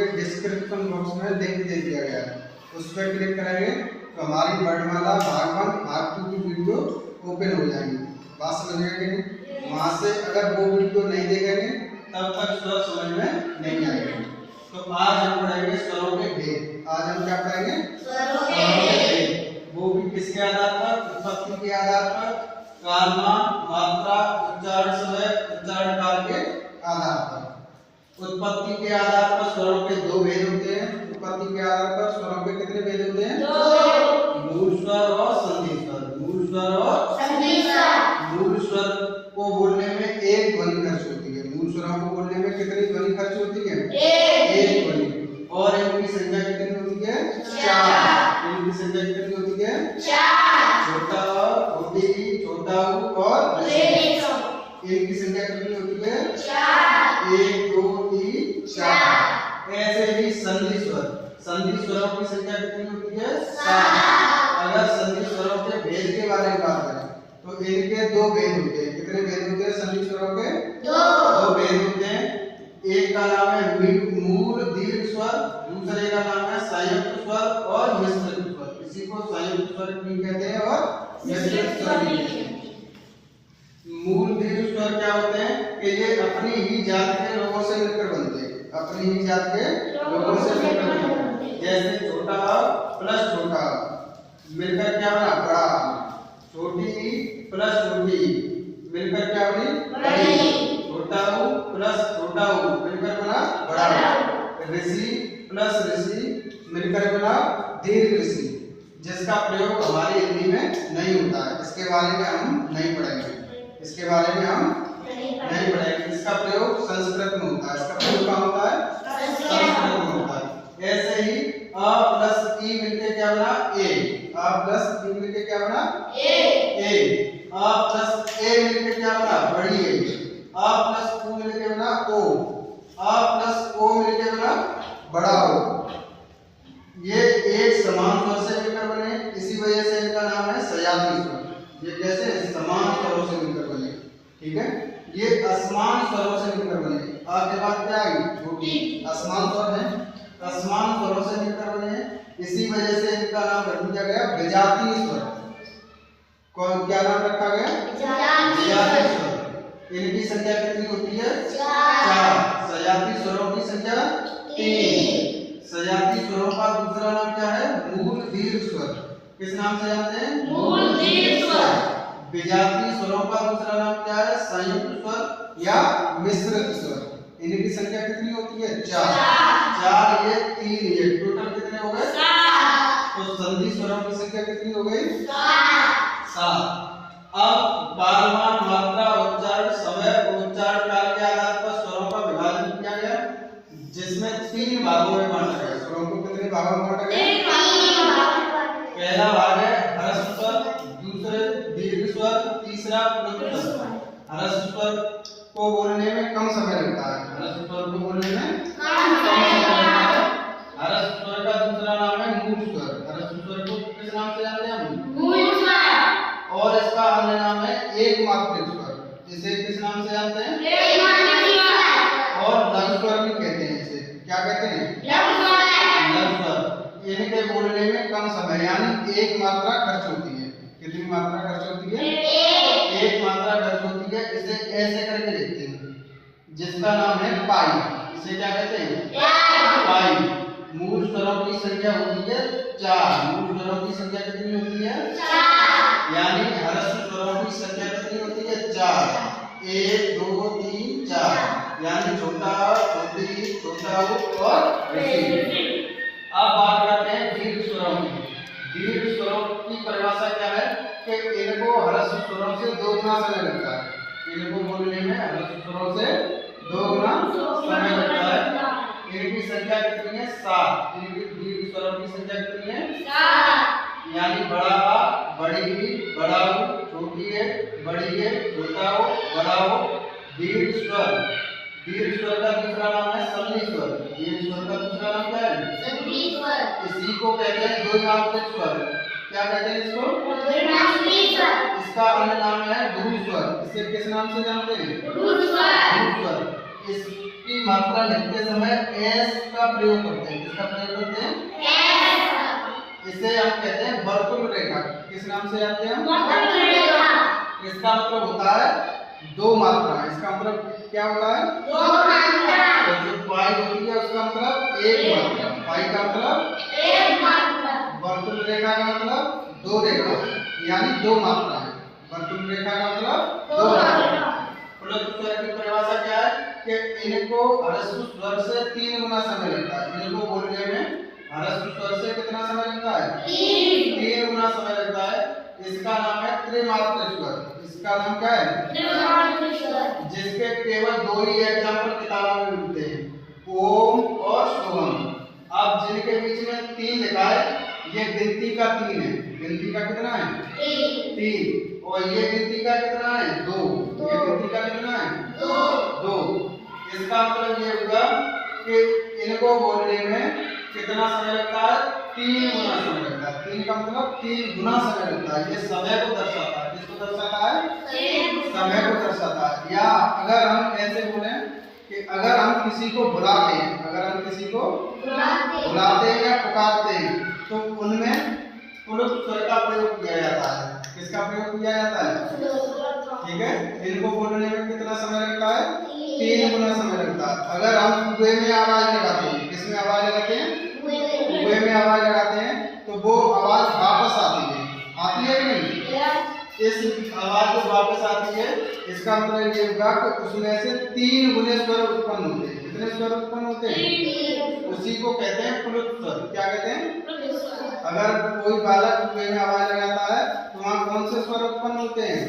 के description box में link दे दिया गया है, उस पर क्लिक करेंगे तो हमारी वर्णमाला भाग 1 भाग 2 की वीडियो ओपन हो जाएंगी। बात समझ गए कि वहाँ से अगर वो वीडियो नहीं देखेंगे तब तक स्वर समझ में नहीं आएगा। तो आज हम पढ़ेंगे स्वरों के भेद। आज हम क्या पढ़ेंगे? स्वरों के भेद। वो भी किसके आधार पर? उत्पत्ति के आधार पर, काल, मात्रा, उच्चारण समय, उच्चारण काल के आधार पर। उत्पत्ति के आधार पर स्वरों के दो भेद होते हैं। उत्पत्ति के आधार पर स्वरों के कितने भेद होते हैं? दो। मूल स्वर और संधि स्वर। मूल स्वर और संधि स्वर। मूल स्वर को बोलने में एक ध्वनि खर्च होती है। मूल स्वरों को बोलने में कितनी ध्वनि खर्च होती है? एक ध्वनि। और इनकी संख्या कितनी होती है? 4। इनकी संख्या कितनी होती है? 4। छोटा छोटी, छोटा और इनकी संख्या कितनी होती है? 4। 1 2 3 4। ऐसे ही संधि स्वर। संधि स्वरों की संख्या कितनी होती है? 7। अगर संधि स्वरों के भेद के बारे में बात करें तो इनके दो भेद होते हैं। कितने भेद होते हैं संधि स्वरों के? दो भेद होते हैं। एक का नाम है मूल दीर्घ स्वर, दूसरे का नाम है संयुक्त स्वर और मिश्रित स्वर। इसी को संयुक्त स्वर भी कहते हैं और मिश्रित स्वर भी कहते हैं। मूल दीर्घ स्वर क्या होते हैं कि ये अपनी ही जात के लोगों से मिलकर बनते हैं। अपनी ही जात के लोगों से मिलकर बनते हैं। जैसे छोटा प्लस छोटा मिलकर क्या बना? बड़ा। छोटी प्लस छोटी मिलकर क्या बनी? बड़ी। छोटा प्लस छोटा मिलकर बना बड़ा। ऋषि प्लस ऋषि मिलकर बना दीर्घ ऋषि, जिसका प्रयोग हमारी हिंदी में नहीं होता है। इसके बारे में हम नहीं पढ़ेंगे। इसके बारे में हम नहीं पढ़ेंगे। इसका प्रयोग संस्कृत में होता है। इसका प्रयोग कहाँ होता है? संस्कृत में होता है। ऐसे ही अ प्लस ई मिलकर क्या बना? ए। अ प्लस ई मिलकर क्या बना? ए। अ प्लस ए मिलकर क्या बना? बड़ी ए। अ प्लस ओ मिलकर बना ओ। अ प्लस ओ मिलकर बना बड़ा ओ। ये एक समान स्वर से मिलकर बने, इसी वजह से इनका नाम है सजाती स्वर। ये कैसे? समान स्वरों से मिलकर बने। ठीक है। ये असमान स्वरों से मिलकर बने। आपके बात क्या आई? छोटी असमान स्वर है, असमान स्वरों से मिलकर बने। इसी वजह से इनका नाम रख दिया गया विजातीय स्वर। कौन क्या नाम रखा गया? विजातीय स्वर। इनकी संख्या कितनी होती है? 4। सजाती स्वरों की संख्या 3। सजाती स्वरों का दूसरा नाम क्या है? मूल दीर्घ स्वर। किस नाम से जानते हैं? मूल दीर्घ स्वर। विजातीय स्वरों का दूसरा नाम क्या है? संयुक्त स्वर या मिश्रित स्वर। इनकी संख्या कितनी होती है? 4 ये 3 ये टोटल कितने हो गए? 7। तो संधि स्वरों की संख्या कितनी हो गई? 7। अब बालमान, मात्रा, उच्चारण समय, उच्चारण काल के आधार पर स्वरों का विभाजन किया गया, जिसमें 3 भागों में बांटा गया। स्वरों को कितने भागों में बांटा गया? 3 भाग। पहला भाग है ह्रस्व स्वर, दूसरे दीर्घ स्वर, तीसरा प्लुत स्वर। ह्रस्व स्वर को बोलने में कम समय लगता है। ह्रस्व स्वर को बोलने में कम समय लगता है। ह्रस्व स्वर का दूसरा नाम है मूल स्वर। ह्रस्व स्वर को किस नाम से जानते हैं? मूल स्वर। और इसका अन्य नाम है एकमात्रिक स्वर। इसे किस नाम से जानते हैं? एकमात्रिक स्वर। और लघु स्वर भी कहते हैं। इसे क्या कहते हैं? लघु स्वर। लघु स्वर। इनके बोलने में कम समय यानी एक मात्रा खर्च होती है। कितनी मात्रा खर्च होती है? एक मात्रा खर्च होती है। इसे ऐसे करके लिखते हैं, जिसका नाम है पाई। इसे क्या कहते हैं? पाई। मूल स्वरों की संख्या होती है 4। मूल स्वरों की संख्या कितनी होती है? 4। यानी ह्रस्व स्वरों की संख्या कितनी होती है? 4। 1 2 3 4। यानी छोटा छोटी, छोटा और ऋषि। अब बात करते हैं दीर्घ स्वरों की। दीर्घ स्वरों की परिभाषा क्या है कि इनको ह्रस्व स्वरों से 2 गुना समय लगता है। इनको बोलने में ह्रस्व स्वरों से 2 गुना समय लगता है। इनकी संख्या कितनी है? 7। इनकी दीर्घ स्वरों की संख्या कितनी है? 7। यानी बड़ा आ, बड़ी ई, बड़ा उ, छोटी ए, बड़ी ए, छोटा ओ, बड़ा ओ। दीर्घ स्वर। दीर्घ स्वर का दूसरा नाम है संधि स्वर। दीर्घ स्वर का दूसरा नाम क्या है? संधि स्वर। इसी को कहते हैं द्विमात्रिक स्वर। क्या कहते हैं इसको? द्विमात्रिक स्वर। इसका अन्य नाम है ध्रुव स्वर। इसे किस नाम से जानते हैं? ध्रुव स्वर। इसकी मात्रा लिखते समय एस का प्रयोग करते हैं। किसका प्रयोग करते हैं? इसे हम कहते हैं वर्तुल रेखा। किस नाम से जानते हैं हम? वर्तुल रेखा। इसका मतलब होता है दो मात्रा। इसका मतलब क्या होता है? दो मात्रा। तो जो पाई होती है उसका मतलब एक मात्रा, पाई का मतलब एक मात्रा, वर्तुल रेखा का मतलब दो रेखा, यानी दो मात्रा है। वर्तुल रेखा का मतलब दो मात्रा। पुलुत्व स्वर की परिभाषा क्या है कि इनको ह्रस्व स्वर से 3 गुना समय लगता है। इनको बोलने में ह्रस्व स्वर से कितना समय लगता है? 3 गुना समय लगता है। इसका नाम है त्रिमात्रिक स्वर। इसका नाम क्या है? त्रिमात्रिक स्वर। जिसके केवल 2 ही एग्जांपल किताबों में मिलते हैं, ओम और सोहम। अब जिनके बीच में 3 लिखा है, ये गिनती का 3 है। गिनती का कितना है? 3। और ये गिनती का कितना है? 2। ये गिनती का कितना है? 2। इसका मतलब ये होगा कि इनको बोलने में कितना समय लगता है? 3 गुना समय लगता है। 3 का मतलब 3 गुना समय लगता है। ये समय को दर्शाता है। किसको दर्शाता है? समय को दर्शाता है। या अगर हम ऐसे बोले कि अगर हम किसी को बुलाते हैं, अगर हम किसी को बुलाते हैं या पुकारते हैं, तो उनमें पुलुत्व स्वर का प्रयोग किया जाता है। किसका प्रयोग किया जाता है? ठीक है। इनको बोलने में कितना समय लगता है? 3 गुना समय लगता है। अगर हम कुएं में आवाज लगाते हैं, किसमें आवाज लगाते हैं? कुएं में आवाज लगाते हैं, तो वो आवाज वापस आती है कि नहीं? इस आवाज जो वापस आती है, इसका मतलब ये होगा कि उसमें से 3 गुने स्वर उत्पन्न होते हैं। कितने स्वर उत्पन्न होते हैं? उसी को कहते हैं पुलुत्व स्वर। क्या कहते हैं? अगर कोई बालक कुएं में आवाज लगाता है तो वहाँ कौन से स्वर उत्पन्न होते हैं?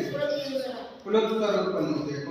पुलुत्व स्वर उत्पन्न होते हैं।